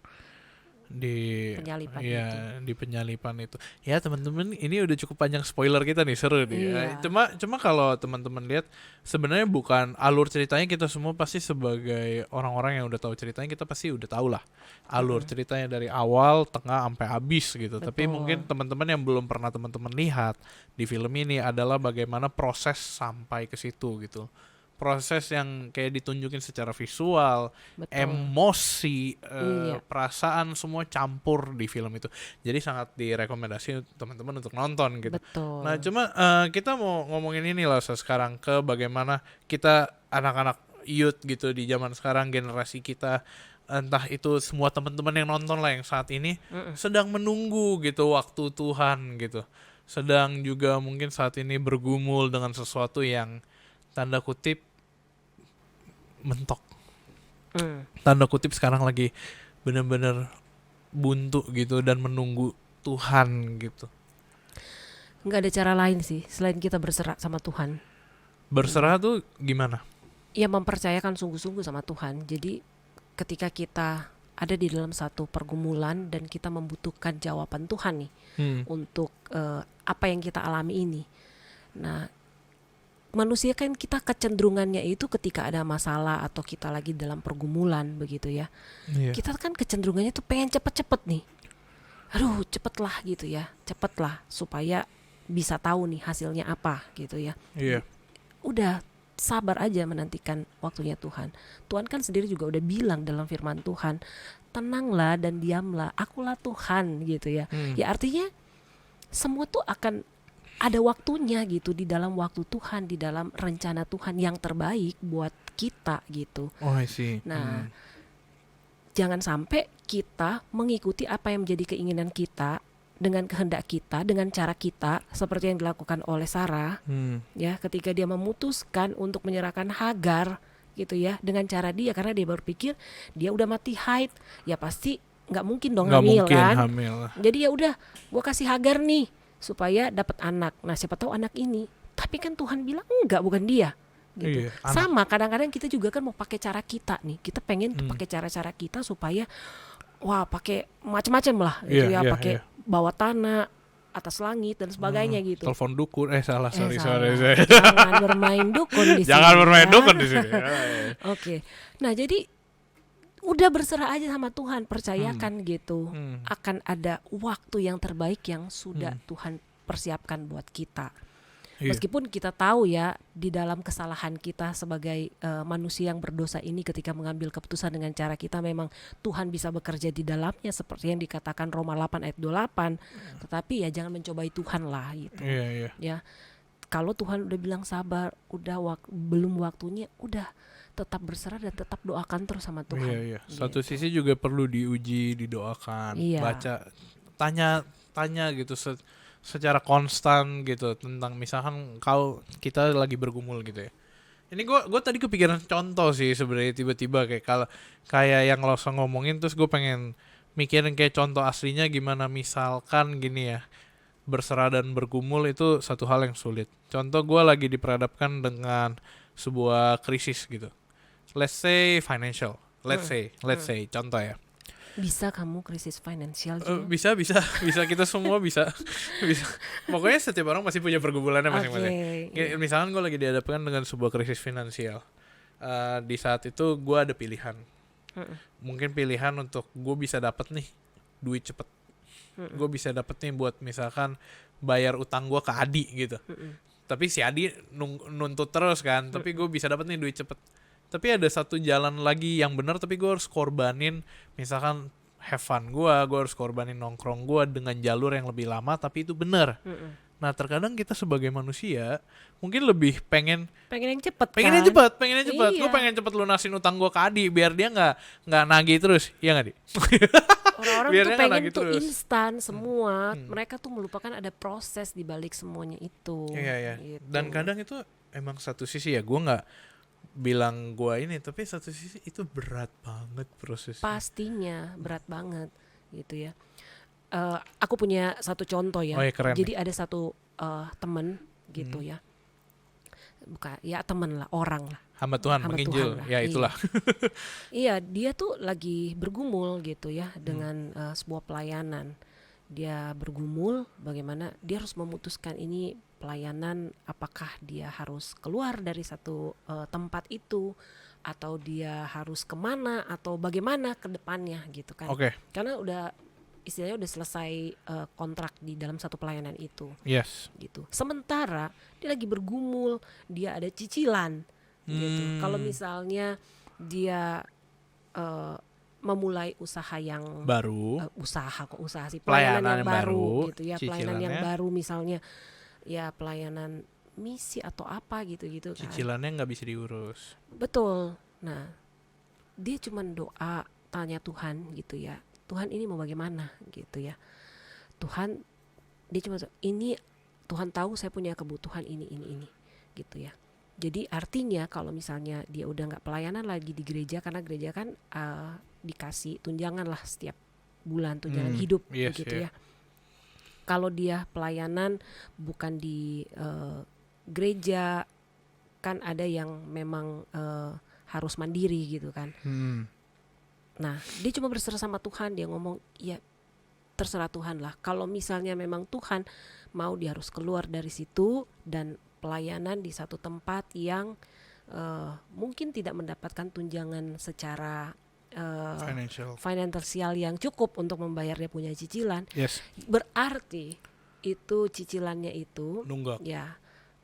Di Penyalipan ya, itu. di penyalipan itu. Ya teman-teman, ini udah cukup panjang spoiler kita nih, seru nih. Iya. Cuma kalau teman-teman lihat sebenarnya bukan alur ceritanya, kita semua pasti sebagai orang-orang yang udah tahu ceritanya, kita pasti udah tahu lah alur ceritanya dari awal, tengah sampai habis gitu. Tapi Betul. mungkin teman-teman yang belum pernah teman-teman lihat di film ini adalah bagaimana proses sampai ke situ gitu. Proses yang kayak ditunjukin secara visual, Betul. emosi, Iya. perasaan semua campur di film itu. Jadi sangat direkomendasi teman-teman untuk nonton gitu. Betul. Nah, cuma kita mau ngomongin ini lah sekarang ke bagaimana kita anak-anak youth gitu di zaman sekarang, generasi kita, entah itu semua teman-teman yang nonton lah yang saat ini sedang menunggu gitu waktu Tuhan gitu. Sedang juga mungkin saat ini bergumul dengan sesuatu yang tanda kutip mentok. Tanda kutip sekarang lagi bener-bener buntu gitu dan menunggu Tuhan gitu. Nggak ada cara lain sih selain kita berserah sama Tuhan. Berserah tuh gimana? Ya mempercayakan sungguh-sungguh sama Tuhan. Jadi ketika kita ada di dalam satu pergumulan dan kita membutuhkan jawaban Tuhan nih untuk apa yang kita alami ini. Nah, manusia kan kita kecenderungannya itu ketika ada masalah atau kita lagi dalam pergumulan begitu ya. Iya. Kita kan kecenderungannya tuh pengen cepet-cepet nih. Aduh, cepetlah gitu ya. Cepetlah supaya bisa tahu nih hasilnya apa gitu ya. Iya. Udah sabar aja menantikan waktunya Tuhan. Tuhan kan sendiri juga udah bilang dalam firman Tuhan, tenanglah dan diamlah, akulah Tuhan gitu ya. Ya artinya semua tuh akan ada waktunya gitu, di dalam waktu Tuhan, di dalam rencana Tuhan yang terbaik buat kita gitu. Oh, I see. Nah, jangan sampai kita mengikuti apa yang menjadi keinginan kita dengan kehendak kita, dengan cara kita, seperti yang dilakukan oleh Sarah, ya, ketika dia memutuskan untuk menyerahkan Hagar, gitu ya, dengan cara dia, karena dia berpikir dia udah mati haid, ya pasti nggak mungkin dong Nggak hamil mungkin kan. hamil. Jadi ya udah, gue kasih Hagar nih supaya dapat anak. Nah, siapa tahu anak ini. Tapi kan Tuhan bilang enggak, bukan dia. Gitu. Iya, anak. Sama kadang-kadang kita juga kan mau pakai cara kita nih. Kita pengen tuh pakai cara-cara kita supaya wah, pakai macam-macam lah gitu Iya, ya, iya, pakai iya. bawah tanah, atas langit dan sebagainya gitu. Telepon dukun. Sorry. Salah. Jangan bermain dukun di sini. Jangan bermain ya. dukun di sini. Oke. Nah, jadi udah berserah aja sama Tuhan, percayakan gitu. Akan ada waktu yang terbaik yang sudah Tuhan persiapkan buat kita. Iya. Meskipun kita tahu ya, di dalam kesalahan kita sebagai manusia yang berdosa ini, ketika mengambil keputusan dengan cara kita, memang Tuhan bisa bekerja di dalamnya seperti yang dikatakan Roma 8 ayat 28. Tetapi ya jangan mencobai Tuhan lah gitu. Iya. Ya, kalau Tuhan udah bilang sabar, udah belum waktunya, udah tetap berserah dan tetap doakan terus sama Tuhan. Iya. Satu sisi juga perlu diuji, didoakan, Iya. baca, tanya gitu secara konstan gitu tentang misalkan kita lagi bergumul gitu ya. Ini gue tadi kepikiran contoh sih sebenarnya, tiba-tiba kayak yang lo ngomongin, terus gue pengen mikirin kayak contoh aslinya gimana. Misalkan gini ya, berserah dan bergumul itu satu hal yang sulit. Contoh, gue lagi diperhadapkan dengan sebuah krisis gitu. Let's say financial. Let's say contoh ya. Bisa kamu krisis finansial juga? Bisa kita semua bisa. Pokoknya setiap orang pasti punya pergumulannya masing-masing. Oke. Misalkan gue lagi dihadapkan dengan sebuah krisis finansial. Di saat itu gue ada pilihan. Mungkin pilihan untuk gue bisa dapat nih duit cepet. Gue bisa dapet nih buat misalkan bayar utang gue ke Adi gitu. Tapi si Adi nuntut terus kan. Tapi gue bisa dapet nih duit cepet. Tapi ada satu jalan lagi yang benar, tapi gue harus korbanin misalkan have fun gue harus korbanin nongkrong gue dengan jalur yang lebih lama, tapi itu benar. Nah terkadang kita sebagai manusia mungkin lebih pengen yang cepet pengen yang cepet. Iya. Gue pengen cepet lunasin utang gue ke Adi biar dia nggak nagih terus, iya nggak Di? Orang-orang Biar tuh dia nggak pengen nagih tuh terus. instan semua. Mereka tuh melupakan ada proses di balik semuanya itu. Iya. Gitu. Dan kadang itu emang satu sisi ya, gue nggak bilang gue ini, tapi satu sisi itu berat banget prosesnya. Pastinya berat banget gitu ya. Aku punya satu contoh ya. Oh, ya, keren Jadi ada satu temen gitu ya. Bukan ya temen lah, orang lah. Hamba Tuhan Hamba menginjil, Tuhan lah, ya iya. itulah. Iya, dia tuh lagi bergumul gitu ya dengan sebuah pelayanan. Dia bergumul bagaimana dia harus memutuskan ini pelayanan, apakah dia harus keluar dari satu tempat itu atau dia harus kemana atau bagaimana ke depannya gitu kan. Oke. Karena istilahnya udah selesai kontrak di dalam satu pelayanan itu Yes. gitu. Sementara dia lagi bergumul, dia ada cicilan gitu. Kalau misalnya dia memulai usaha yang Baru. usaha sih Pelayanan pelayanan yang yang baru baru, gitu ya, pelayanan yang cicilannya. baru misalnya ya pelayanan misi atau apa gitu-gitu kan. Cicilannya nggak bisa diurus. Betul. Nah, dia cuman doa, tanya Tuhan gitu ya. Tuhan ini mau bagaimana gitu ya. Tuhan, dia cuma ini Tuhan tahu saya punya kebutuhan ini gitu ya. Jadi artinya kalau misalnya dia udah nggak pelayanan lagi di gereja, karena gereja kan dikasih tunjangan lah setiap bulan, tunjangan hidup Yes, begitu yeah. ya. Kalau dia pelayanan bukan di gereja, kan ada yang memang harus mandiri gitu kan. Nah, dia cuma berserah sama Tuhan, dia ngomong, ya terserah Tuhan lah. Kalau misalnya memang Tuhan mau, dia harus keluar dari situ dan pelayanan di satu tempat yang mungkin tidak mendapatkan tunjangan secara finansial yang cukup untuk membayar dia punya cicilan. Yes. Berarti itu cicilannya itu Nunggak. ya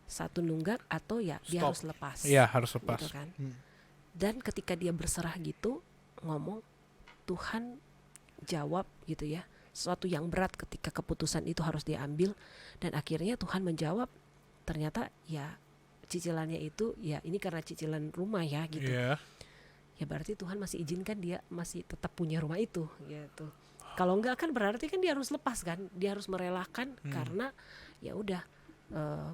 satu nunggak atau ya dia Stop. harus lepas. Iya, harus lepas. Gitu kan. Dan ketika dia berserah gitu, ngomong, Tuhan jawab gitu ya, sesuatu yang berat ketika keputusan itu harus diambil, dan akhirnya Tuhan menjawab, ternyata ya cicilannya itu ya ini karena cicilan rumah ya gitu. Iya. Ya berarti Tuhan masih izinkan dia masih tetap punya rumah itu gitu. Kalau enggak kan berarti kan dia harus lepas kan, dia harus merelakan karena ya udah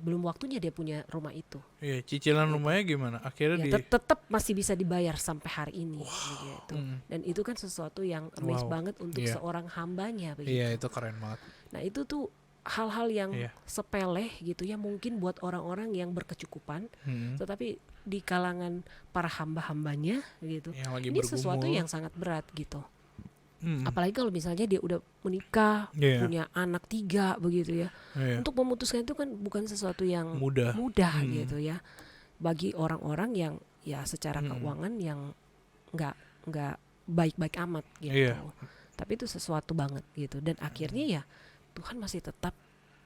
belum waktunya dia punya rumah itu. Iya, cicilan rumahnya gimana? Akhirnya Ya, tetap masih bisa dibayar sampai hari ini gitu. Dan itu kan sesuatu yang amazing banget untuk Iya. seorang hambanya begitu. Iya, itu keren banget. Nah, itu tuh hal-hal yang Iya. sepele gitu ya, mungkin buat orang-orang yang berkecukupan, tetapi di kalangan para hamba-hambanya gitu, Yang lagi ini sesuatu bergumul. yang sangat berat gitu. Apalagi kalau misalnya dia udah menikah, Iya. punya anak 3 begitu ya. Iya. Untuk memutuskan itu kan bukan sesuatu yang Mudah. gitu ya. Bagi orang-orang yang ya secara keuangan yang nggak baik-baik amat gitu. Iya. Tapi itu sesuatu banget gitu, dan akhirnya ya Tuhan masih tetap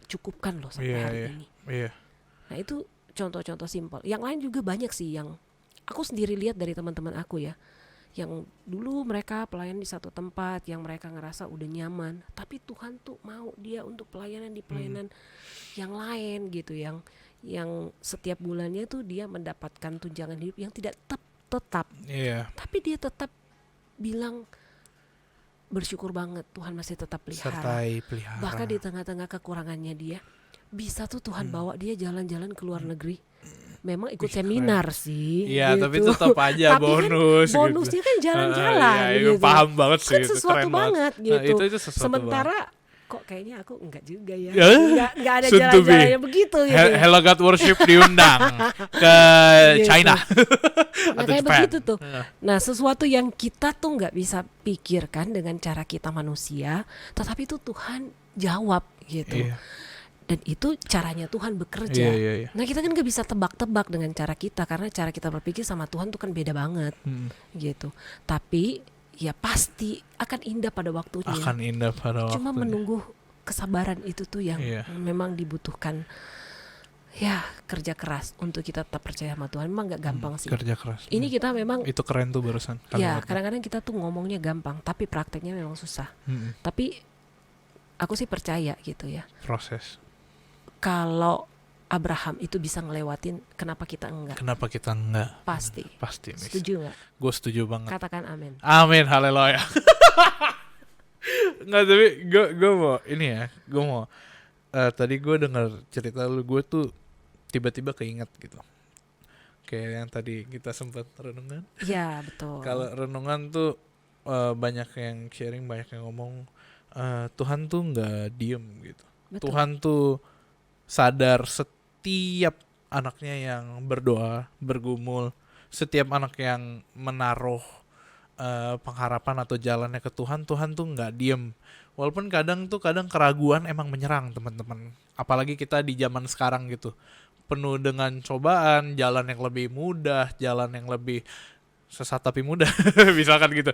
cukupkan loh sampai Iya, hari iya. ini. Iya. Nah, itu contoh-contoh simpel. Yang lain juga banyak sih yang aku sendiri lihat dari teman-teman aku ya, yang dulu mereka pelayan di satu tempat yang mereka ngerasa udah nyaman, tapi Tuhan tuh mau dia untuk pelayanan di pelayanan yang lain gitu, yang setiap bulannya tuh dia mendapatkan tunjangan hidup yang tidak tetap, Iya. tapi dia tetap bilang bersyukur banget Tuhan masih tetap pelihara. Sertai pelihara. Bahkan di tengah-tengah kekurangannya dia bisa tuh Tuhan bawa dia jalan-jalan ke luar negeri. Memang ikut seminar sih. Iya, gitu. tapi tetap aja Tapi bonus. kan bonusnya kan jalan-jalan Iya, gitu. paham banget sih. Kan itu sesuatu keren banget Nah, gitu. itu sesuatu Sementara kok kayaknya aku enggak juga ya. Ya, Enggak ada soon to be. jalan-jalannya begitu gitu. Ya. Hello God Worship diundang ke Gitu. China Nah atau kayak Japan. begitu tuh. Nah sesuatu yang kita tuh nggak bisa pikirkan dengan cara kita manusia, tetapi itu Tuhan jawab gitu. Iya. Dan itu caranya Tuhan bekerja. Iya. Nah kita kan nggak bisa tebak-tebak dengan cara kita, karena cara kita berpikir sama Tuhan tuh kan beda banget gitu. Tapi ya pasti akan indah pada waktunya. Akan indah pada Cuma waktunya. menunggu kesabaran itu tuh yang Iya. memang dibutuhkan. Ya kerja keras untuk kita tetap percaya sama Tuhan. Memang nggak gampang sih. Kerja keras. Ini kita memang Itu keren tuh barusan. ya kalimatnya. kadang-kadang kita tuh ngomongnya gampang, tapi prakteknya memang susah. Tapi aku sih percaya gitu ya. Proses. Kalau Abraham itu bisa ngelewatin, kenapa kita enggak? Kenapa kita enggak? Pasti. Pasti, Miss. Setuju nggak? Gue setuju banget. Katakan amin. Amin, haleluya. Nggak, tapi gue mau ini ya, gue mau tadi gue dengar cerita lu, gue tuh tiba-tiba keinget gitu. Kayak yang tadi kita sempat renungan. Iya betul. Kalau renungan tuh banyak yang sharing, banyak yang ngomong Tuhan tuh nggak diem gitu. Betul. Tuhan tuh sadar setiap anaknya yang berdoa, bergumul, setiap anak yang menaruh pengharapan atau jalannya ke Tuhan, Tuhan tuh nggak diem. Walaupun kadang keraguan emang menyerang teman-teman. Apalagi kita di zaman sekarang gitu, penuh dengan cobaan, jalan yang lebih mudah, jalan yang lebih sesat tapi mudah, misalkan gitu.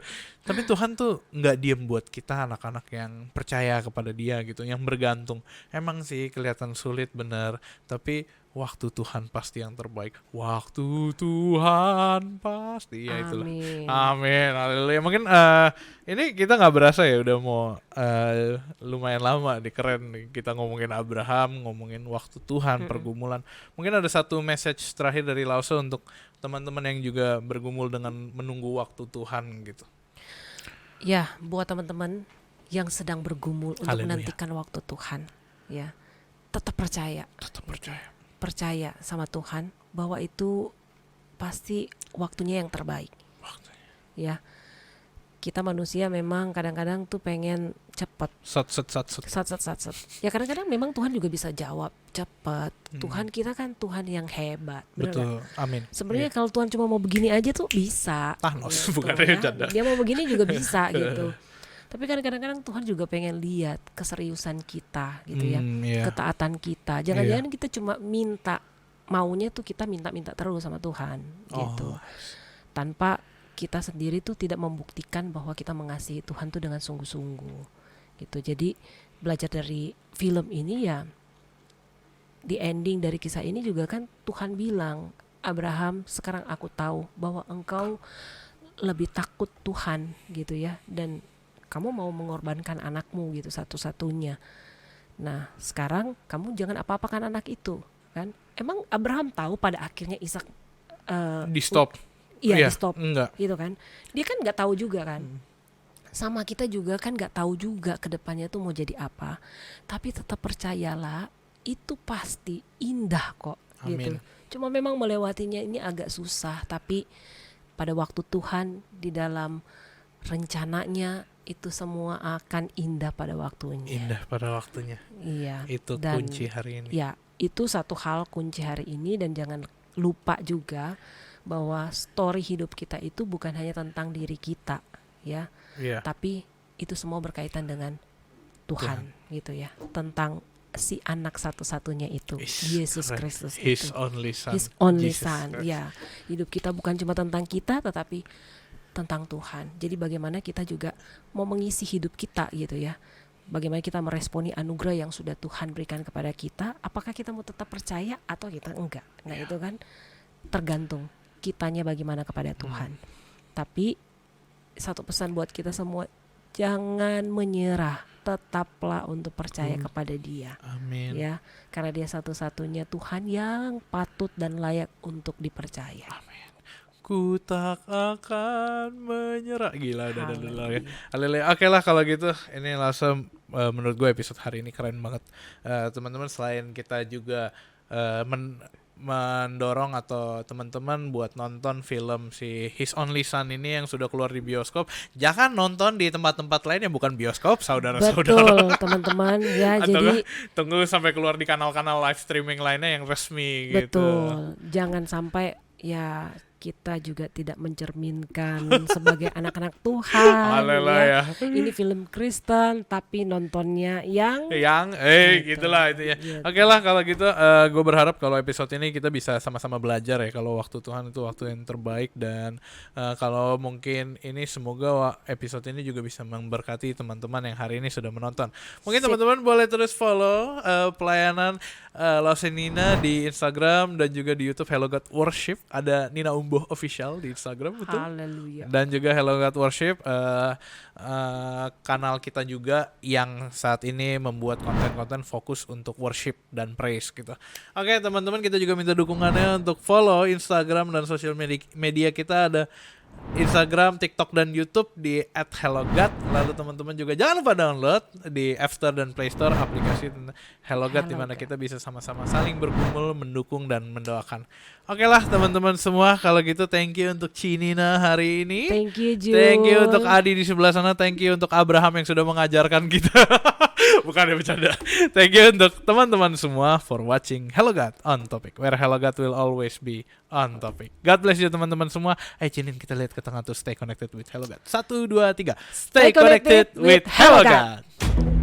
Tapi Tuhan tuh nggak diem buat kita anak-anak yang percaya kepada Dia gitu, yang bergantung. Emang sih kelihatan sulit bener, tapi waktu Tuhan pasti yang terbaik. Waktu Tuhan pasti, ya itulah. Amin. Amin, haleluya. Mungkin ini kita nggak berasa ya udah mau lumayan lama nih, keren nih. Kita ngomongin Abraham, ngomongin waktu Tuhan, pergumulan. Mungkin ada satu message terakhir dari Lause untuk teman-teman yang juga bergumul dengan menunggu waktu Tuhan gitu. Ya, buat teman-teman yang sedang bergumul untuk Haleluya. menantikan waktu Tuhan, ya tetap percaya. Tetap percaya. Percaya sama Tuhan bahwa itu pasti waktunya yang terbaik. Waktunya. Ya, kita manusia memang kadang-kadang tuh pengen cepat, Sat. sat. Ya kadang-kadang memang Tuhan juga bisa jawab cepat. Tuhan kita kan Tuhan yang hebat, benar nggak? Betul, amin. Sebenarnya kalau Tuhan cuma mau begini aja tuh bisa. Thanos, gitu, bukan ya. canda. Dia mau begini juga bisa gitu. Tapi kan kadang-kadang Tuhan juga pengen lihat keseriusan kita gitu ya, Iya. ketaatan kita. Jangan-jangan kita cuma minta, maunya tuh kita minta-minta terus sama Tuhan gitu. Tanpa kita sendiri tuh tidak membuktikan bahwa kita mengasihi Tuhan tuh dengan sungguh-sungguh gitu. Jadi belajar dari film ini ya, di ending dari kisah ini juga kan Tuhan bilang, Abraham, sekarang aku tahu bahwa engkau lebih takut Tuhan gitu ya, dan kamu mau mengorbankan anakmu gitu satu-satunya. Nah sekarang kamu jangan apa-apakan anak itu kan. Emang Abraham tahu pada akhirnya Ishak Di stop. iya di stop Enggak. gitu kan. Dia kan nggak tahu juga kan. Sama kita juga kan nggak tahu juga kedepannya tuh mau jadi apa. Tapi tetap percayalah, itu pasti indah kok. Gitu. Amin. Cuma memang melewatinya ini agak susah. Tapi pada waktu Tuhan di dalam rencananya itu semua akan indah pada waktunya. Indah pada waktunya. Iya. Itu Dan kunci hari ini. ya itu satu hal kunci hari ini. Dan jangan lupa juga bahwa story hidup kita itu bukan hanya tentang diri kita ya, Iya. tapi itu semua berkaitan dengan Tuhan gitu ya, tentang si anak satu-satunya itu, Yesus Keren. Kristus His itu, only son. His only Jesus son. Christ. Ya, hidup kita bukan cuma tentang kita, tetapi tentang Tuhan. Jadi bagaimana kita juga mau mengisi hidup kita gitu ya, bagaimana kita meresponi anugerah yang sudah Tuhan berikan kepada kita. Apakah kita mau tetap percaya atau kita enggak? Nah itu kan tergantung kitanya bagaimana kepada Tuhan. Tapi satu pesan buat kita semua, jangan menyerah, tetaplah untuk percaya kepada Dia. Amin. Ya, karena Dia satu-satunya Tuhan yang patut dan layak untuk dipercaya. Ku tak akan menyerah. Gila udah Haleluya. Haleluya. Oke lah kalau gitu, ini langsung menurut gue episode hari ini keren banget. Teman-teman, selain kita juga mendorong atau teman-teman buat nonton film si His Only Son ini yang sudah keluar di bioskop. Jangan nonton di tempat-tempat lain yang bukan bioskop, saudara-saudara. Betul, teman-teman. Ya, Atau jadi tunggu sampai keluar di kanal-kanal live streaming lainnya yang resmi gitu. betul. Jangan sampai ya kita juga tidak mencerminkan sebagai anak-anak Tuhan. Haleluya. Ini film Kristen tapi nontonnya yang Gitu. Gitulah itu ya. Gitu. Oke lah kalau gitu, gue berharap kalau episode ini kita bisa sama-sama belajar ya kalau waktu Tuhan itu waktu yang terbaik, dan kalau mungkin ini semoga episode ini juga bisa memberkati teman-teman yang hari ini sudah menonton. Mungkin Sip. teman-teman boleh terus follow pelayanan Lause Nina di Instagram dan juga di YouTube Hello God Worship. Ada Nina Umboh Official di Instagram, betul? Haleluya. Dan juga Hello God Worship, kanal kita juga yang saat ini membuat konten-konten fokus untuk worship dan praise gitu. Oke teman-teman, kita juga minta dukungannya untuk follow Instagram dan sosial media kita. Ada Instagram, TikTok, dan YouTube di @HelloGod. Lalu teman-teman juga jangan lupa download di App Store dan Play Store aplikasi HelloGod, di mana kita bisa sama-sama saling berkumpul, mendukung, dan mendoakan. Oke lah teman-teman semua, kalau gitu thank you untuk Cinina hari ini. Thank you, Jul. Thank you untuk Adi di sebelah sana. Thank you untuk Abraham yang sudah mengajarkan kita. Bukan ya, bercanda. Thank you untuk teman-teman semua for watching Hello God on Topic, where Hello God will always be on topic. God bless you teman-teman semua. Ayo Cinin, kita lihat ke tengah tuh. Stay connected with Hello God. 1, 2, 3. Stay connected with Hello God.